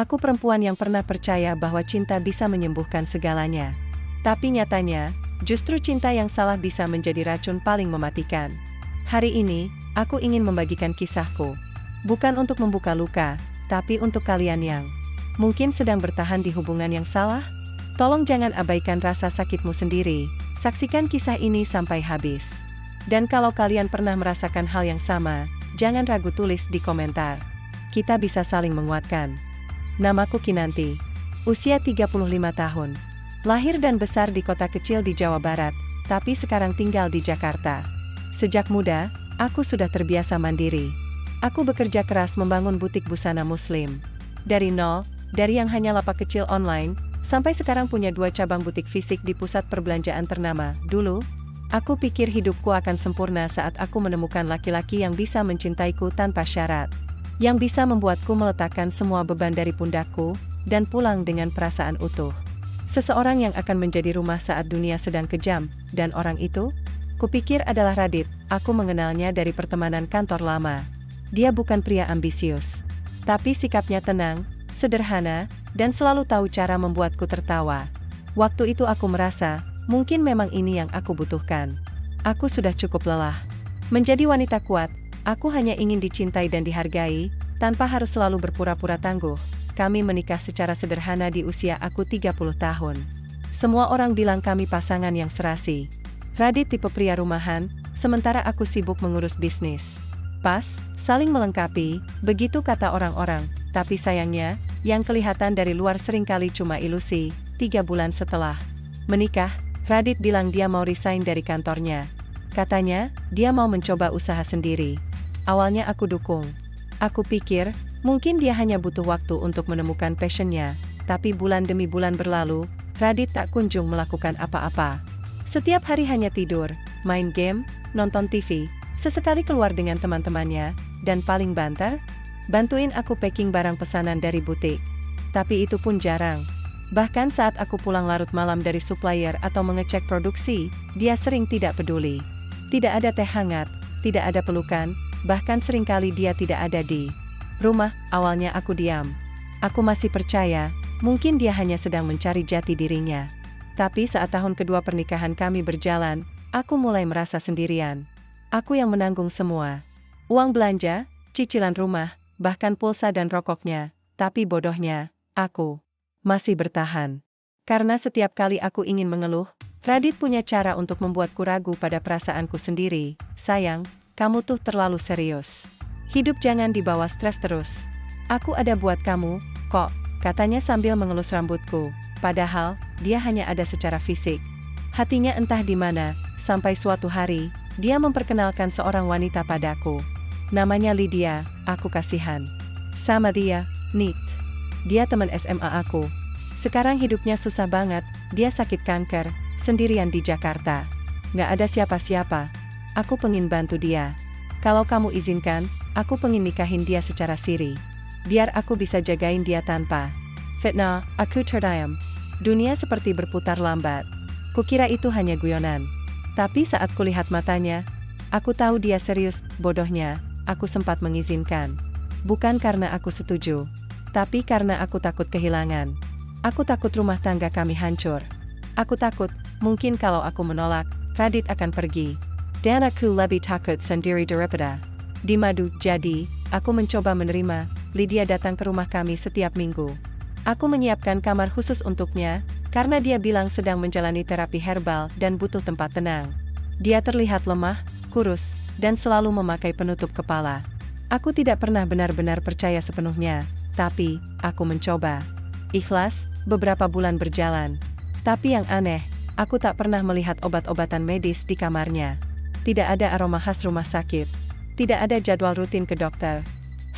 Aku perempuan yang pernah percaya bahwa cinta bisa menyembuhkan segalanya. Tapi nyatanya, justru cinta yang salah bisa menjadi racun paling mematikan. Hari ini, aku ingin membagikan kisahku. Bukan untuk membuka luka, tapi untuk kalian yang mungkin sedang bertahan di hubungan yang salah. Tolong jangan abaikan rasa sakitmu sendiri, saksikan kisah ini sampai habis. Dan kalau kalian pernah merasakan hal yang sama, jangan ragu tulis di komentar. Kita bisa saling menguatkan. Namaku Kinanti. Usia 35 tahun. Lahir dan besar di kota kecil di Jawa Barat, tapi sekarang tinggal di Jakarta. Sejak muda, aku sudah terbiasa mandiri. Aku bekerja keras membangun butik busana muslim. Dari nol, dari yang hanya lapak kecil online, sampai sekarang punya 2 cabang butik fisik di pusat perbelanjaan ternama. Dulu, aku pikir hidupku akan sempurna saat aku menemukan laki-laki yang bisa mencintaiku tanpa syarat. Yang bisa membuatku meletakkan semua beban dari pundakku, dan pulang dengan perasaan utuh. Seseorang yang akan menjadi rumah saat dunia sedang kejam, dan orang itu? Kupikir adalah Radit. Aku mengenalnya dari pertemanan kantor lama. Dia bukan pria ambisius. Tapi sikapnya tenang, sederhana, dan selalu tahu cara membuatku tertawa. Waktu itu aku merasa, mungkin memang ini yang aku butuhkan. Aku sudah cukup lelah. Menjadi wanita kuat, aku hanya ingin dicintai dan dihargai, tanpa harus selalu berpura-pura tangguh. Kami menikah secara sederhana di usia aku 30 tahun. Semua orang bilang kami pasangan yang serasi. Radit tipe pria rumahan, sementara aku sibuk mengurus bisnis. Pas, saling melengkapi, begitu kata orang-orang. Tapi sayangnya, yang kelihatan dari luar seringkali cuma ilusi. 3 bulan setelah menikah, Radit bilang dia mau resign dari kantornya. Katanya, dia mau mencoba usaha sendiri. Awalnya aku dukung. Aku pikir, mungkin dia hanya butuh waktu untuk menemukan passionnya. Tapi bulan demi bulan berlalu, Radit tak kunjung melakukan apa-apa. Setiap hari hanya tidur, main game, nonton TV, sesekali keluar dengan teman-temannya, dan paling banter, bantuin aku packing barang pesanan dari butik. Tapi itu pun jarang. Bahkan saat aku pulang larut malam dari supplier atau mengecek produksi, dia sering tidak peduli. Tidak ada teh hangat, tidak ada pelukan, bahkan seringkali dia tidak ada di rumah. Awalnya aku diam. Aku masih percaya, mungkin dia hanya sedang mencari jati dirinya. Tapi saat tahun kedua pernikahan kami berjalan, aku mulai merasa sendirian. Aku yang menanggung semua. Uang belanja, cicilan rumah, bahkan pulsa dan rokoknya. Tapi bodohnya, aku masih bertahan. Karena setiap kali aku ingin mengeluh, Radit punya cara untuk membuatku ragu pada perasaanku sendiri. Sayang, kamu tuh terlalu serius. Hidup jangan dibawa stres terus. Aku ada buat kamu, kok, katanya sambil mengelus rambutku. Padahal, dia hanya ada secara fisik. Hatinya entah di mana, sampai suatu hari, dia memperkenalkan seorang wanita padaku. Namanya Lydia, aku kasihan sama dia, Nit. Dia teman SMA aku. Sekarang hidupnya susah banget, dia sakit kanker, sendirian di Jakarta. Nggak ada siapa-siapa. Aku pengen bantu dia. Kalau kamu izinkan, aku pengen nikahin dia secara siri. Biar aku bisa jagain dia tanpa fitnah. Aku terdiam. Dunia seperti berputar lambat. Kukira itu hanya guyonan. Tapi saat kulihat matanya, aku tahu dia serius. Bodohnya, aku sempat mengizinkan. Bukan karena aku setuju, tapi karena aku takut kehilangan. Aku takut rumah tangga kami hancur. Aku takut, mungkin kalau aku menolak, Radit akan pergi. Dan aku lebih takut sendiri daripada di madu. Jadi, aku mencoba menerima. Lydia datang ke rumah kami setiap minggu. Aku menyiapkan kamar khusus untuknya, karena dia bilang sedang menjalani terapi herbal dan butuh tempat tenang. Dia terlihat lemah, kurus, dan selalu memakai penutup kepala. Aku tidak pernah benar-benar percaya sepenuhnya, tapi aku mencoba. Ikhlas, beberapa bulan berjalan. Tapi yang aneh, aku tak pernah melihat obat-obatan medis di kamarnya. Tidak ada aroma khas rumah sakit. Tidak ada jadwal rutin ke dokter.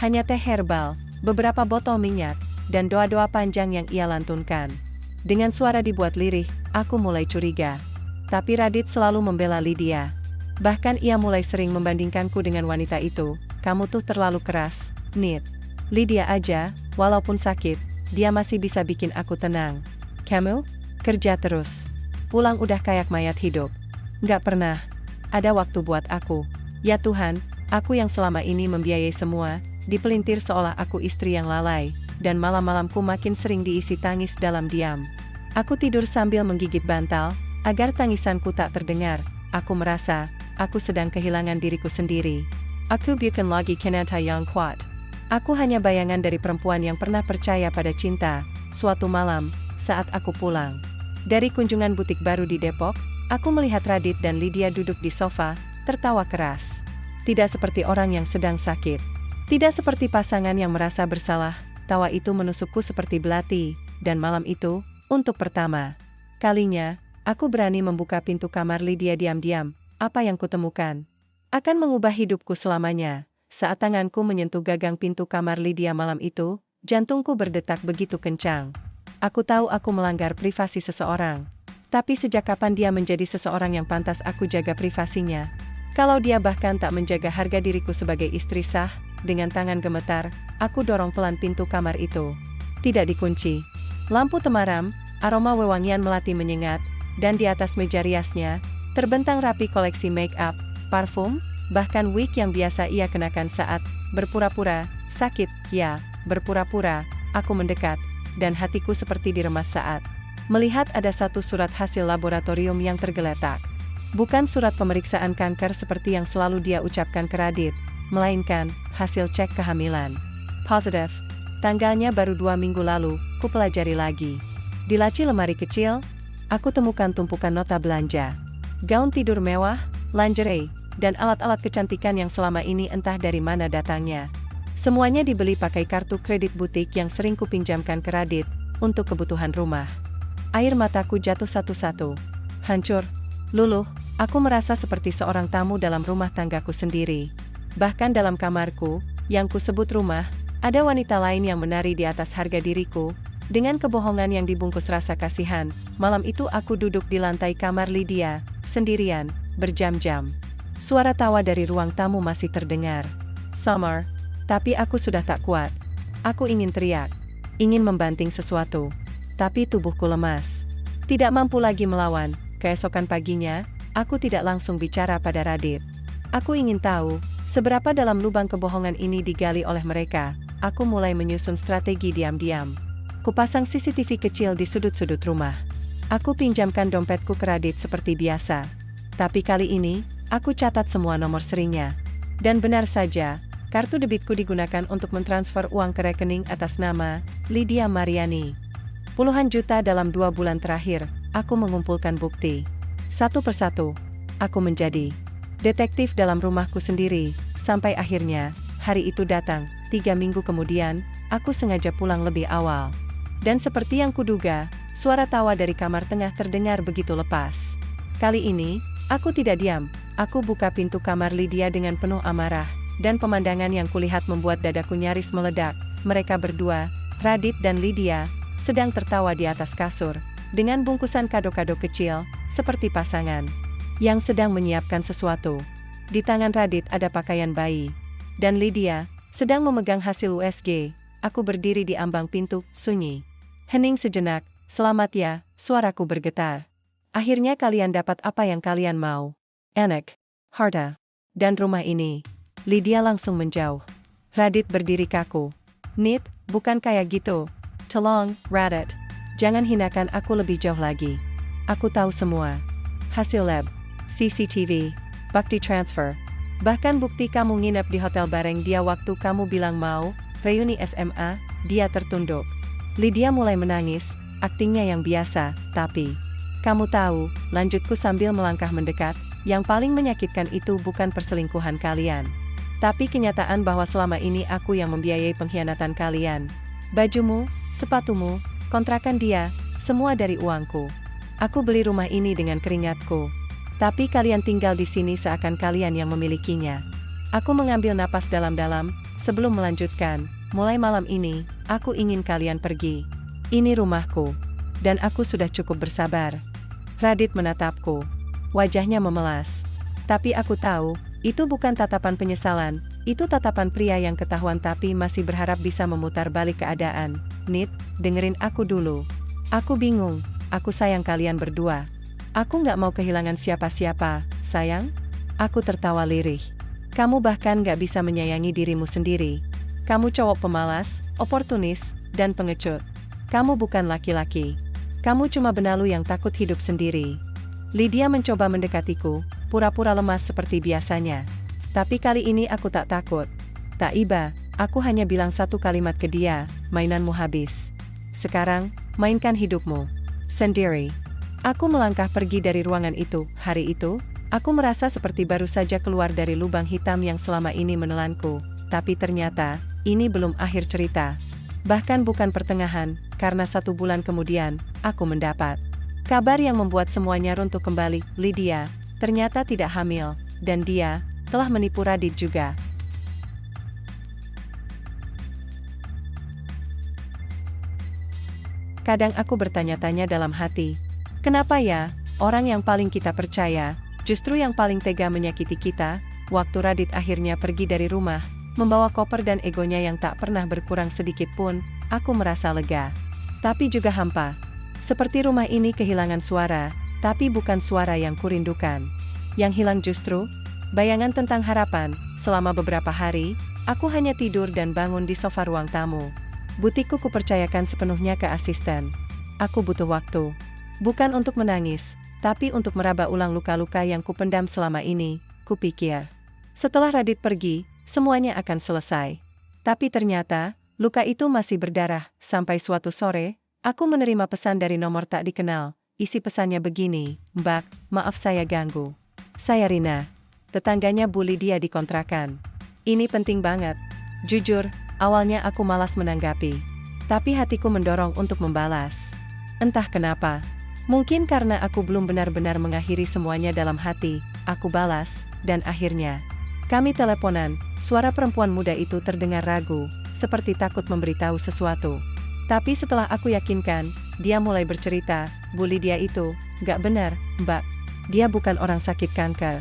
Hanya teh herbal, beberapa botol minyak, dan doa-doa panjang yang ia lantunkan. Dengan suara dibuat lirih, aku mulai curiga. Tapi Radit selalu membela Lydia. Bahkan ia mulai sering membandingkanku dengan wanita itu. Kamu tuh terlalu keras, Nit. Lydia aja, walaupun sakit, dia masih bisa bikin aku tenang. Kamu? Kerja terus. Pulang udah kayak mayat hidup. Nggak pernah ada waktu buat aku. Ya Tuhan, aku yang selama ini membiayai semua, dipelintir seolah aku istri yang lalai. dan malam-malamku makin sering diisi tangis dalam diam. Aku tidur sambil menggigit bantal, agar tangisanku tak terdengar. Aku merasa, aku sedang kehilangan diriku sendiri. Aku bukan lagi Kananta yang kuat. Aku hanya bayangan dari perempuan yang pernah percaya pada cinta. Suatu malam, saat aku pulang dari kunjungan butik baru di Depok, aku melihat Radit dan Lydia duduk di sofa, tertawa keras. Tidak seperti orang yang sedang sakit. Tidak seperti pasangan yang merasa bersalah, tawa itu menusukku seperti belati, dan malam itu, untuk pertama kalinya, aku berani membuka pintu kamar Lydia diam-diam. Apa yang kutemukan akan mengubah hidupku selamanya. Saat tanganku menyentuh gagang pintu kamar Lydia malam itu, jantungku berdetak begitu kencang. Aku tahu aku melanggar privasi seseorang. Tapi sejak kapan dia menjadi seseorang yang pantas aku jaga privasinya? Kalau dia bahkan tak menjaga harga diriku sebagai istri sah, dengan tangan gemetar, aku dorong pelan pintu kamar itu. Tidak dikunci. Lampu temaram, aroma wewangian melati menyengat, dan di atas meja riasnya, terbentang rapi koleksi make up, parfum, bahkan wig yang biasa ia kenakan saat berpura-pura sakit. Ya, berpura-pura. Aku mendekat, dan hatiku seperti diremas saat melihat ada satu surat hasil laboratorium yang tergeletak. Bukan surat pemeriksaan kanker seperti yang selalu dia ucapkan ke Radit, melainkan hasil cek kehamilan. Positif. Tanggalnya baru 2 minggu lalu, ku pelajari lagi. Di laci lemari kecil, aku temukan tumpukan nota belanja. Gaun tidur mewah, lingerie, dan alat-alat kecantikan yang selama ini entah dari mana datangnya. Semuanya dibeli pakai kartu kredit butik yang sering kupinjamkan ke Radit, untuk kebutuhan rumah. Air mataku jatuh satu-satu. Hancur, luluh, aku merasa seperti seorang tamu dalam rumah tanggaku sendiri. Bahkan dalam kamarku, yang kusebut rumah, ada wanita lain yang menari di atas harga diriku. Dengan kebohongan yang dibungkus rasa kasihan, malam itu aku duduk di lantai kamar Lydia, sendirian, berjam-jam. Suara tawa dari ruang tamu masih terdengar. Summer. Tapi aku sudah tak kuat. Aku ingin teriak. Ingin membanting sesuatu. Tapi tubuhku lemas. Tidak mampu lagi melawan. Keesokan paginya, aku tidak langsung bicara pada Radit. Aku ingin tahu, seberapa dalam lubang kebohongan ini digali oleh mereka. Aku mulai menyusun strategi diam-diam. Kupasang CCTV kecil di sudut-sudut rumah. Aku pinjamkan dompetku ke Radit seperti biasa. Tapi kali ini, aku catat semua nomor serinya. Dan benar saja, kartu debitku digunakan untuk mentransfer uang ke rekening atas nama Lydia Mariani. Puluhan juta dalam 2 bulan terakhir, aku mengumpulkan bukti. Satu persatu, aku menjadi detektif dalam rumahku sendiri, sampai akhirnya, hari itu datang. 3 minggu kemudian, aku sengaja pulang lebih awal. Dan seperti yang kuduga, suara tawa dari kamar tengah terdengar begitu lepas. Kali ini, aku tidak diam, aku buka pintu kamar Lydia dengan penuh amarah. Dan pemandangan yang kulihat membuat dadaku nyaris meledak. Mereka berdua, Radit dan Lydia, sedang tertawa di atas kasur, dengan bungkusan kado-kado kecil, seperti pasangan yang sedang menyiapkan sesuatu. Di tangan Radit ada pakaian bayi, dan Lydia sedang memegang hasil USG. Aku berdiri di ambang pintu, sunyi. Hening sejenak. Selamat ya, suaraku bergetar. Akhirnya kalian dapat apa yang kalian mau. Enak, harta, dan rumah ini. Lydia langsung menjauh. Radit berdiri kaku. Nit, bukan kayak gitu. Tolong, Radit. Jangan hinakan aku lebih jauh lagi. Aku tahu semua. Hasil lab, CCTV, bukti transfer. Bahkan bukti kamu nginep di hotel bareng dia waktu kamu bilang mau reuni SMA, dia tertunduk. Lydia mulai menangis, aktingnya yang biasa, tapi kamu tahu, lanjutku sambil melangkah mendekat, yang paling menyakitkan itu bukan perselingkuhan kalian. Tapi kenyataan bahwa selama ini aku yang membiayai pengkhianatan kalian. Bajumu, sepatumu, kontrakan dia, semua dari uangku. Aku beli rumah ini dengan keringatku. Tapi kalian tinggal di sini seakan kalian yang memilikinya. Aku mengambil napas dalam-dalam, sebelum melanjutkan, mulai malam ini, aku ingin kalian pergi. Ini rumahku. Dan aku sudah cukup bersabar. Radit menatapku. Wajahnya memelas. Tapi aku tahu, itu bukan tatapan penyesalan, itu tatapan pria yang ketahuan tapi masih berharap bisa memutar balik keadaan. Nit, dengerin aku dulu. Aku bingung, aku sayang kalian berdua. Aku nggak mau kehilangan siapa-siapa, sayang. Aku tertawa lirih. Kamu bahkan nggak bisa menyayangi dirimu sendiri. Kamu cowok pemalas, oportunis, dan pengecut. Kamu bukan laki-laki. Kamu cuma benalu yang takut hidup sendiri. Lydia mencoba mendekatiku, pura-pura lemas seperti biasanya. Tapi kali ini aku tak takut. Tak iba, aku hanya bilang satu kalimat ke dia, mainanmu habis. Sekarang, mainkan hidupmu. Sendiri. Aku melangkah pergi dari ruangan itu. Hari itu, aku merasa seperti baru saja keluar dari lubang hitam yang selama ini menelanku. Tapi ternyata, ini belum akhir cerita. Bahkan bukan pertengahan, karena 1 bulan kemudian, aku mendapat kabar yang membuat semuanya runtuh kembali. Lydia ternyata tidak hamil, dan dia telah menipu Radit juga. Kadang aku bertanya-tanya dalam hati, kenapa ya, orang yang paling kita percaya, justru yang paling tega menyakiti kita? Waktu Radit akhirnya pergi dari rumah, membawa koper dan egonya yang tak pernah berkurang sedikit pun, aku merasa lega. Tapi juga hampa. Seperti rumah ini kehilangan suara, tapi bukan suara yang kurindukan. Yang hilang justru bayangan tentang harapan. Selama beberapa hari, aku hanya tidur dan bangun di sofa ruang tamu. Butikku kupercayakan sepenuhnya ke asisten. Aku butuh waktu. Bukan untuk menangis, tapi untuk meraba ulang luka-luka yang kupendam selama ini, kupikir. Setelah Radit pergi, semuanya akan selesai. Tapi ternyata, luka itu masih berdarah. Sampai suatu sore, aku menerima pesan dari nomor tak dikenal. Isi pesannya begini, Mbak, maaf saya ganggu. Saya Rina. Tetangganya Bu Lydia di kontrakan. Ini penting banget. Jujur, awalnya aku malas menanggapi. Tapi hatiku mendorong untuk membalas. Entah kenapa. Mungkin karena aku belum benar-benar mengakhiri semuanya dalam hati, aku balas, dan akhirnya kami teleponan. Suara perempuan muda itu terdengar ragu, seperti takut memberitahu sesuatu. Tapi setelah aku yakinkan, dia mulai bercerita, Bu Lydia itu, gak benar, Mbak. Dia bukan orang sakit kanker.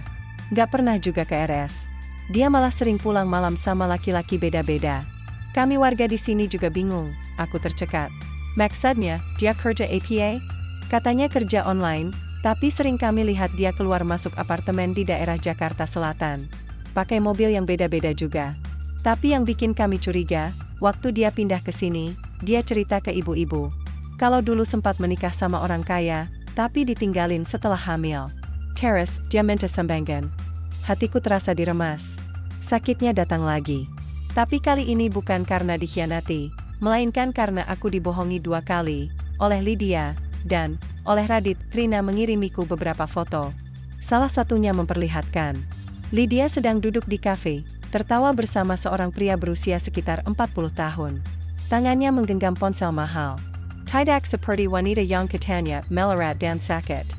Gak pernah juga ke RS. Dia malah sering pulang malam sama laki-laki beda-beda. Kami warga di sini juga bingung, aku tercekat. Maksudnya, dia kerja APA? Katanya kerja online, tapi sering kami lihat dia keluar masuk apartemen di daerah Jakarta Selatan. Pakai mobil yang beda-beda juga. Tapi yang bikin kami curiga, waktu dia pindah ke sini, dia cerita ke ibu-ibu. Kalau dulu sempat menikah sama orang kaya, tapi ditinggalin setelah hamil. Terus, dia minta sumbangan. Hatiku terasa diremas. Sakitnya datang lagi. Tapi kali ini bukan karena dikhianati, melainkan karena aku dibohongi 2 kali, oleh Lydia, dan oleh Radit. Rina mengirimiku beberapa foto. Salah satunya memperlihatkan Lydia sedang duduk di kafe, tertawa bersama seorang pria berusia sekitar 40 tahun. Tangannya menggenggam ponsel mahal. Tidak seperti wanita yang katanya melarat dan sakit.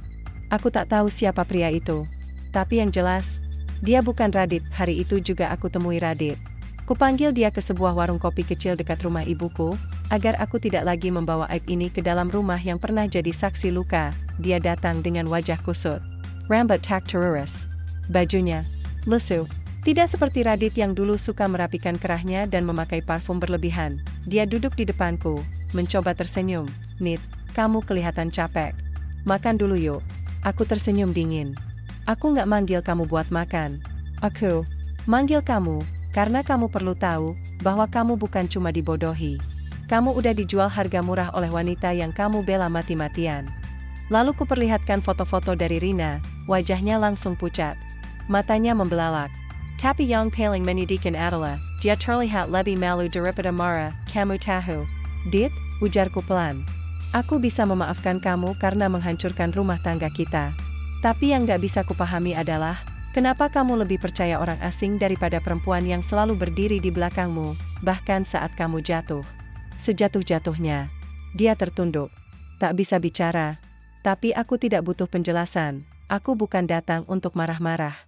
Aku tak tahu siapa pria itu. Tapi yang jelas, dia bukan Radit. Hari itu juga aku temui Radit. Kupanggil dia ke sebuah warung kopi kecil dekat rumah ibuku, agar aku tidak lagi membawa aib ini ke dalam rumah yang pernah jadi saksi luka. Dia datang dengan wajah kusut. Rambut tak terurus. Bajunya lusuh. Tidak seperti Radit yang dulu suka merapikan kerahnya dan memakai parfum berlebihan. Dia duduk di depanku, mencoba tersenyum. Nit, kamu kelihatan capek. Makan dulu yuk. Aku tersenyum dingin. Aku nggak manggil kamu buat makan. Aku manggil kamu, karena kamu perlu tahu, bahwa kamu bukan cuma dibodohi. Kamu udah dijual harga murah oleh wanita yang kamu bela mati-matian. Lalu kuperlihatkan foto-foto dari Rina, wajahnya langsung pucat. Matanya membelalak. Tapi yang paling menyedihkan adalah, dia terlihat lebih malu daripada marah. Kamu tahu, Dit, ujarku pelan. Aku bisa memaafkan kamu karena menghancurkan rumah tangga kita. Tapi yang gak bisa kupahami adalah, kenapa kamu lebih percaya orang asing daripada perempuan yang selalu berdiri di belakangmu, bahkan saat kamu jatuh. Sejatuh-jatuhnya, dia tertunduk. Tak bisa bicara. Tapi aku tidak butuh penjelasan. Aku bukan datang untuk marah-marah.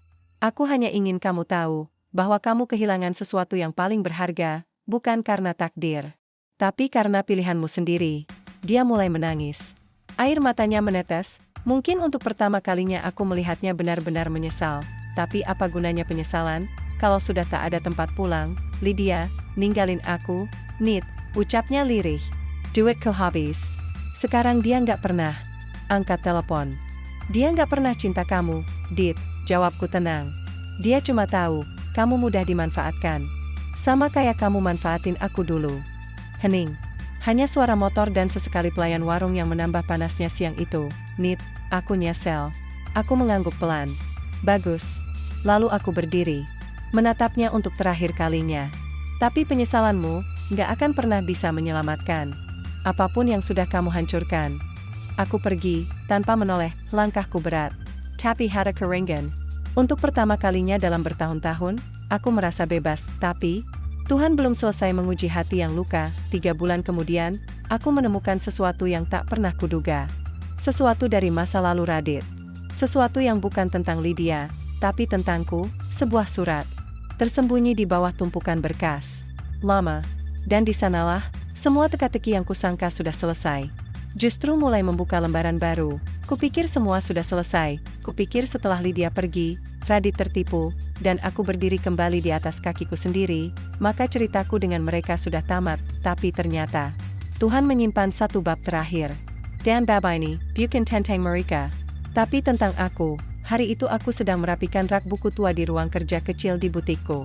Aku hanya ingin kamu tahu, bahwa kamu kehilangan sesuatu yang paling berharga, bukan karena takdir, tapi karena pilihanmu sendiri. Dia mulai menangis. Air matanya menetes, mungkin untuk pertama kalinya aku melihatnya benar-benar menyesal. Tapi apa gunanya penyesalan, kalau sudah tak ada tempat pulang? Lydia, ninggalin aku, Nit, ucapnya lirih. Duitku habis. Sekarang dia nggak pernah angkat telepon. Dia nggak pernah cinta kamu, Dit, jawabku tenang. Dia cuma tahu, kamu mudah dimanfaatkan. Sama kayak kamu manfaatin aku dulu. Hening. Hanya suara motor dan sesekali pelayan warung yang menambah panasnya siang itu. Nit, aku nyesel. Aku mengangguk pelan. Bagus. Lalu aku berdiri. Menatapnya untuk terakhir kalinya. Tapi penyesalanmu nggak akan pernah bisa menyelamatkan apapun yang sudah kamu hancurkan. Aku pergi, tanpa menoleh, langkahku berat. Tapi hara keringan. Untuk pertama kalinya dalam bertahun-tahun, aku merasa bebas, tapi Tuhan belum selesai menguji hati yang luka. 3 bulan kemudian, aku menemukan sesuatu yang tak pernah kuduga. Sesuatu dari masa lalu Radit. Sesuatu yang bukan tentang Lydia, tapi tentangku, sebuah surat. Tersembunyi di bawah tumpukan berkas lama. Dan di sanalah, semua teka-teki yang kusangka sudah selesai. Justru mulai membuka lembaran baru. Kupikir semua sudah selesai. Kupikir setelah Lydia pergi, Radit tertipu, dan aku berdiri kembali di atas kakiku sendiri, maka ceritaku dengan mereka sudah tamat. Tapi ternyata, Tuhan menyimpan satu bab terakhir. Dan bab ini, bukan tentang mereka. Tapi tentang aku. Hari itu aku sedang merapikan rak buku tua di ruang kerja kecil di butikku.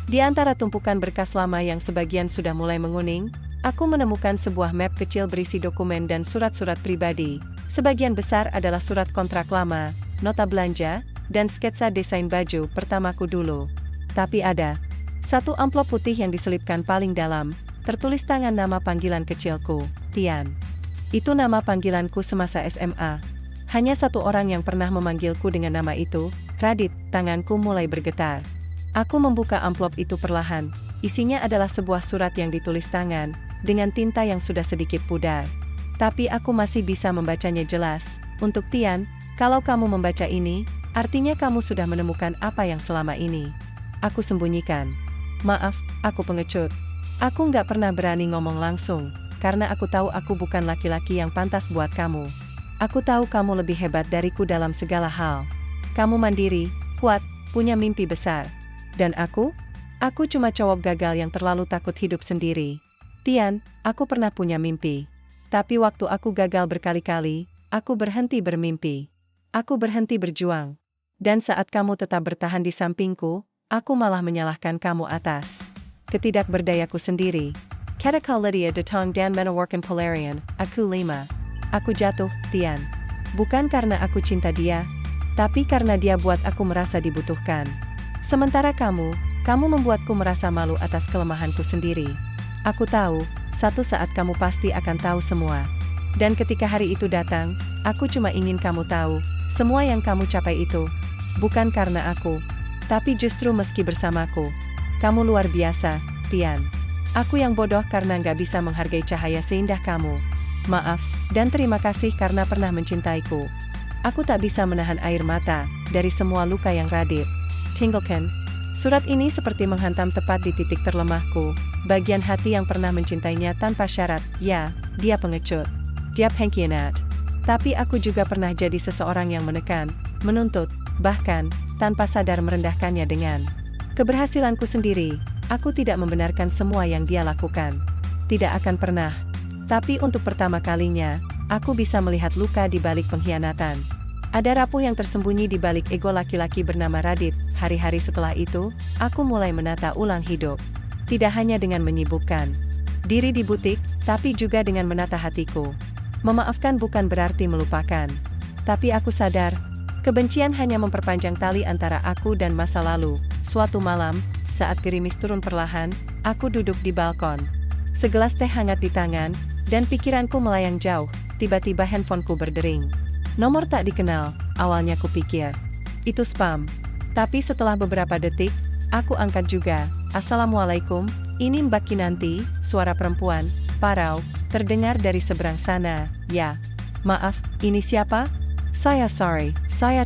Di antara tumpukan berkas lama yang sebagian sudah mulai menguning, aku menemukan sebuah map kecil berisi dokumen dan surat-surat pribadi. Sebagian besar adalah surat kontrak lama, nota belanja, dan sketsa desain baju pertamaku dulu. Tapi ada satu amplop putih yang diselipkan paling dalam, tertulis tangan nama panggilan kecilku, Tian. Itu nama panggilanku semasa SMA. Hanya satu orang yang pernah memanggilku dengan nama itu, Radit. Tanganku mulai bergetar. Aku membuka amplop itu perlahan. Isinya adalah sebuah surat yang ditulis tangan, dengan tinta yang sudah sedikit pudar. Tapi aku masih bisa membacanya jelas. Untuk Tian, kalau kamu membaca ini, artinya kamu sudah menemukan apa yang selama ini aku sembunyikan. Maaf, aku pengecut. Aku nggak pernah berani ngomong langsung, karena aku tahu aku bukan laki-laki yang pantas buat kamu. Aku tahu kamu lebih hebat dariku dalam segala hal. Kamu mandiri, kuat, punya mimpi besar. Dan aku cuma cowok gagal yang terlalu takut hidup sendiri. Tian, aku pernah punya mimpi. Tapi waktu aku gagal berkali-kali, aku berhenti bermimpi. Aku berhenti berjuang. Dan saat kamu tetap bertahan di sampingku, aku malah menyalahkan kamu atas ketidakberdayaku sendiri. Kata kau Lydia datang dan menawarkan pelarian, aku 5. Aku jatuh, Tian. Bukan karena aku cinta dia, tapi karena dia buat aku merasa dibutuhkan. Sementara kamu membuatku merasa malu atas kelemahanku sendiri. Aku tahu, satu saat kamu pasti akan tahu semua. Dan ketika hari itu datang, aku cuma ingin kamu tahu, semua yang kamu capai itu, bukan karena aku, tapi justru meski bersamaku. Kamu luar biasa, Tian. Aku yang bodoh karena nggak bisa menghargai cahaya seindah kamu. Maaf, dan terima kasih karena pernah mencintaiku. Aku tak bisa menahan air mata dari semua luka yang Radit tinggalkan. Surat ini seperti menghantam tepat di titik terlemahku, bagian hati yang pernah mencintainya tanpa syarat. Ya, dia pengecut. Dia pengkhianat. Tapi aku juga pernah jadi seseorang yang menekan, menuntut, bahkan tanpa sadar merendahkannya dengan keberhasilanku sendiri. Aku tidak membenarkan semua yang dia lakukan. Tidak akan pernah. Tapi untuk pertama kalinya, aku bisa melihat luka di balik pengkhianatan. Ada rapuh yang tersembunyi di balik ego laki-laki bernama Radit. Hari-hari setelah itu, aku mulai menata ulang hidup. Tidak hanya dengan menyibukkan diri di butik, tapi juga dengan menata hatiku. Memaafkan bukan berarti melupakan. Tapi aku sadar, kebencian hanya memperpanjang tali antara aku dan masa lalu. Suatu malam, saat gerimis turun perlahan, aku duduk di balkon. Segelas teh hangat di tangan, dan pikiranku melayang jauh. Tiba-tiba handphoneku berdering. Nomor tak dikenal, awalnya kupikir itu spam. Tapi setelah beberapa detik, aku angkat juga. Assalamualaikum, ini Mbak Kinanti, suara perempuan, parau, terdengar dari seberang sana. Ya, maaf, ini siapa? Saya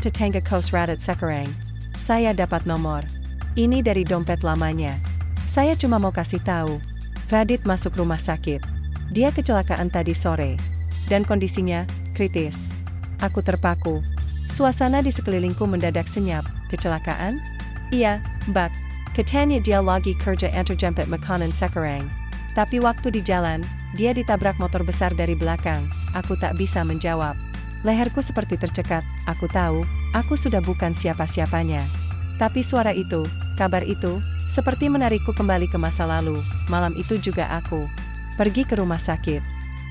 tetangga kos Radit sekarang. Saya dapat nomor ini dari dompet lamanya. Saya cuma mau kasih tahu, Radit masuk rumah sakit. Dia kecelakaan tadi sore, dan kondisinya kritis. Aku terpaku. Suasana di sekelilingku mendadak senyap. Kecelakaan? Iya, Mbak. Katanya dia lagi kerja antarjemput makanan sekarang. Tapi waktu di jalan, dia ditabrak motor besar dari belakang. Aku tak bisa menjawab. Leherku seperti tercekat. Aku tahu, aku sudah bukan siapa-siapanya. Tapi suara itu, kabar itu, seperti menarikku kembali ke masa lalu. Malam itu juga aku Pergi ke rumah sakit.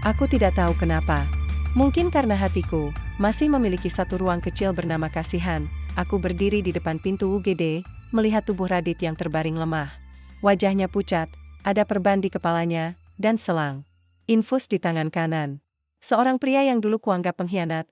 Aku tidak tahu kenapa. Mungkin karena hatiku masih memiliki satu ruang kecil bernama kasihan. Aku berdiri di depan pintu UGD, melihat tubuh Radit yang terbaring lemah. Wajahnya pucat, ada perban di kepalanya, dan selang infus di tangan kanan. Seorang pria yang dulu kuanggap pengkhianat,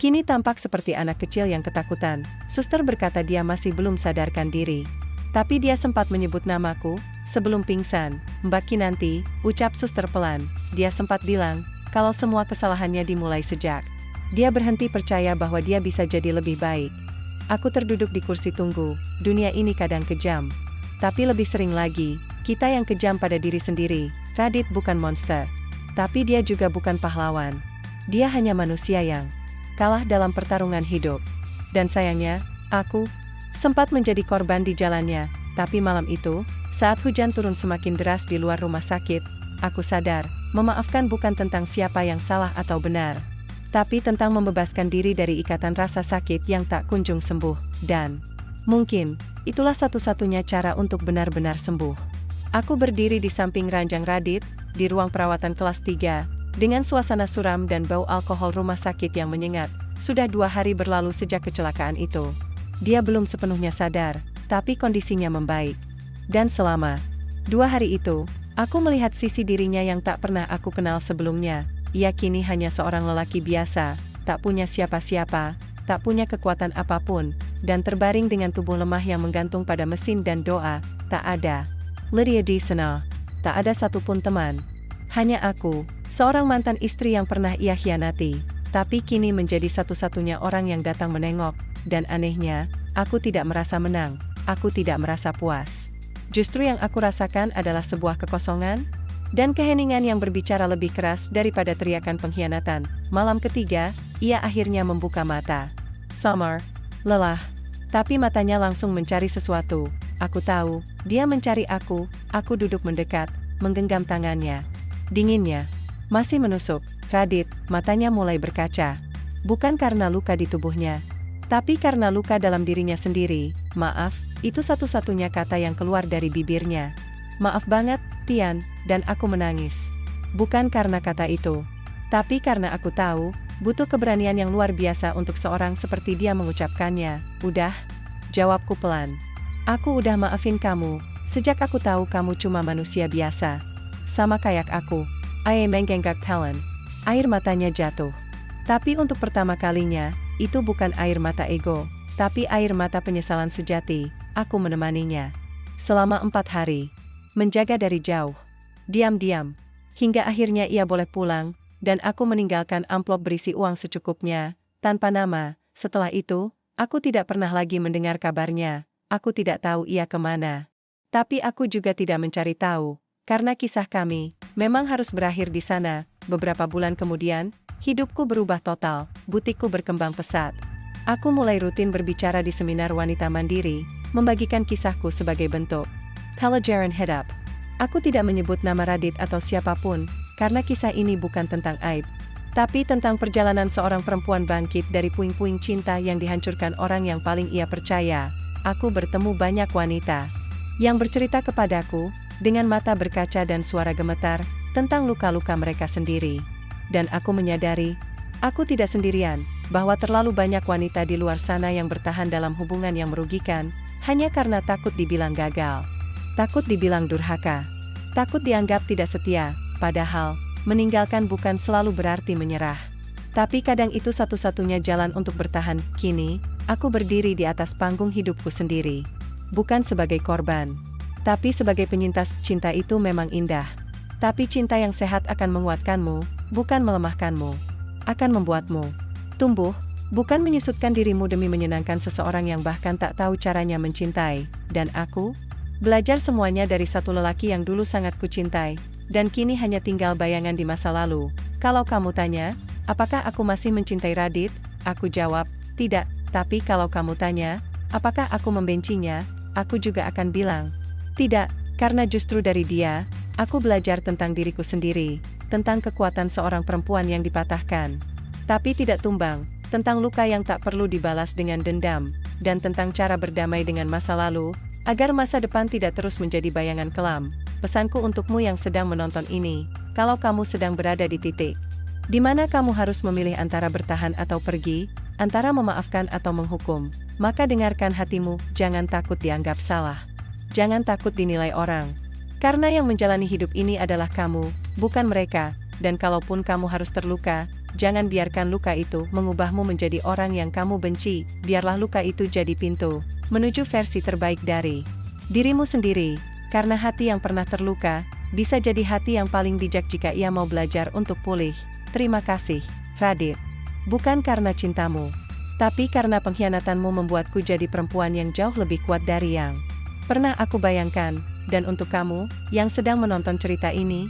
kini tampak seperti anak kecil yang ketakutan. Suster berkata dia masih belum sadarkan diri. Tapi dia sempat menyebut namaku, sebelum pingsan. Mbak Kinanti, ucap suster pelan. Dia sempat bilang, kalau semua kesalahannya dimulai sejak dia berhenti percaya bahwa dia bisa jadi lebih baik. Aku terduduk di kursi tunggu, dunia ini kadang kejam. Tapi lebih sering lagi, kita yang kejam pada diri sendiri. Radit bukan monster. Tapi dia juga bukan pahlawan. Dia hanya manusia yang kalah dalam pertarungan hidup. Dan sayangnya, aku sempat menjadi korban di jalannya. Tapi malam itu, saat hujan turun semakin deras di luar rumah sakit, aku sadar, memaafkan bukan tentang siapa yang salah atau benar, tapi tentang membebaskan diri dari ikatan rasa sakit yang tak kunjung sembuh. Dan mungkin, itulah satu-satunya cara untuk benar-benar sembuh. Aku berdiri di samping ranjang Radit, di ruang perawatan kelas 3, dengan suasana suram dan bau alkohol rumah sakit yang menyengat. Sudah 2 hari berlalu sejak kecelakaan itu. Dia belum sepenuhnya sadar, tapi kondisinya membaik. Dan selama 2 hari itu, aku melihat sisi dirinya yang tak pernah aku kenal sebelumnya. Ia kini hanya seorang lelaki biasa, tak punya siapa-siapa, tak punya kekuatan apapun, dan terbaring dengan tubuh lemah yang menggantung pada mesin dan doa. Tak ada Lydia di sana, tak ada satupun teman. Hanya aku, seorang mantan istri yang pernah ia khianati, tapi kini menjadi satu-satunya orang yang datang menengok. Dan anehnya, aku tidak merasa menang, aku tidak merasa puas. Justru yang aku rasakan adalah sebuah kekosongan, dan keheningan yang berbicara lebih keras daripada teriakan pengkhianatan. Malam ketiga, ia akhirnya membuka mata. Summer, lelah, tapi matanya langsung mencari sesuatu. Aku tahu, dia mencari aku duduk mendekat, menggenggam tangannya. Dinginnya masih menusuk. Radit, matanya mulai berkaca. Bukan karena luka di tubuhnya, tapi karena luka dalam dirinya sendiri. Maaf, itu satu-satunya kata yang keluar dari bibirnya. Maaf banget, Tian, dan aku menangis. Bukan karena kata itu, tapi karena aku tahu, butuh keberanian yang luar biasa untuk seorang seperti dia mengucapkannya. Udah, jawabku pelan. Aku udah maafin kamu, sejak aku tahu kamu cuma manusia biasa. Sama kayak aku. I am mengenggak Helen. Air matanya jatuh. Tapi untuk pertama kalinya, itu bukan air mata ego, tapi air mata penyesalan sejati. Aku menemaninya selama 4 hari. Menjaga dari jauh. Diam-diam. Hingga akhirnya ia boleh pulang, dan aku meninggalkan amplop berisi uang secukupnya, tanpa nama. Setelah itu, aku tidak pernah lagi mendengar kabarnya. Aku tidak tahu ia kemana. Tapi aku juga tidak mencari tahu, karena kisah kami memang harus berakhir di sana. Beberapa bulan kemudian, hidupku berubah total, butikku berkembang pesat. Aku mulai rutin berbicara di seminar wanita mandiri, membagikan kisahku sebagai bentuk pelajaran hidup. Aku tidak menyebut nama Radit atau siapapun, karena kisah ini bukan tentang aib, tapi tentang perjalanan seorang perempuan bangkit dari puing-puing cinta yang dihancurkan orang yang paling ia percaya. Aku bertemu banyak wanita yang bercerita kepadaku, dengan mata berkaca dan suara gemetar, tentang luka-luka mereka sendiri. Dan aku menyadari, aku tidak sendirian, bahwa terlalu banyak wanita di luar sana yang bertahan dalam hubungan yang merugikan, hanya karena takut dibilang gagal, takut dibilang durhaka, takut dianggap tidak setia, padahal, meninggalkan bukan selalu berarti menyerah. Tapi kadang itu satu-satunya jalan untuk bertahan. Kini, aku berdiri di atas panggung hidupku sendiri. Bukan sebagai korban, tapi sebagai penyintas. Cinta itu memang indah. Tapi cinta yang sehat akan menguatkanmu, bukan melemahkanmu. Akan membuatmu tumbuh, bukan menyusutkan dirimu demi menyenangkan seseorang yang bahkan tak tahu caranya mencintai. Dan aku belajar semuanya dari satu lelaki yang dulu sangat kucintai, dan kini hanya tinggal bayangan di masa lalu. Kalau kamu tanya, apakah aku masih mencintai Radit? Aku jawab, tidak. Tapi kalau kamu tanya, apakah aku membencinya? Aku juga akan bilang, tidak. Karena justru dari dia, aku belajar tentang diriku sendiri, tentang kekuatan seorang perempuan yang dipatahkan, tapi tidak tumbang, tentang luka yang tak perlu dibalas dengan dendam, dan tentang cara berdamai dengan masa lalu, Agar masa depan tidak terus menjadi bayangan kelam, pesanku untukmu yang sedang menonton ini, kalau kamu sedang berada di titik di mana kamu harus memilih antara bertahan atau pergi, antara memaafkan atau menghukum, maka dengarkan hatimu, jangan takut dianggap salah. Jangan takut dinilai orang. Karena yang menjalani hidup ini adalah kamu, bukan mereka, dan kalaupun kamu harus terluka, jangan biarkan luka itu mengubahmu menjadi orang yang kamu benci, biarlah luka itu jadi pintu menuju versi terbaik dari dirimu sendiri, karena hati yang pernah terluka, bisa jadi hati yang paling bijak jika ia mau belajar untuk pulih. Terima kasih, Radit. Bukan karena cintamu, tapi karena pengkhianatanmu membuatku jadi perempuan yang jauh lebih kuat dari yang pernah aku bayangkan. Dan untuk kamu, yang sedang menonton cerita ini,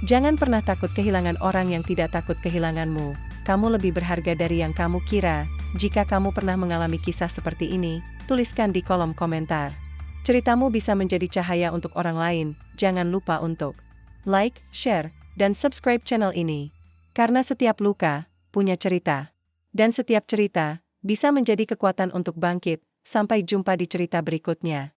jangan pernah takut kehilangan orang yang tidak takut kehilanganmu. Kamu lebih berharga dari yang kamu kira. Jika kamu pernah mengalami kisah seperti ini, tuliskan di kolom komentar. Ceritamu bisa menjadi cahaya untuk orang lain. Jangan lupa untuk like, share, dan subscribe channel ini. Karena setiap luka punya cerita. Dan setiap cerita bisa menjadi kekuatan untuk bangkit. Sampai jumpa di cerita berikutnya.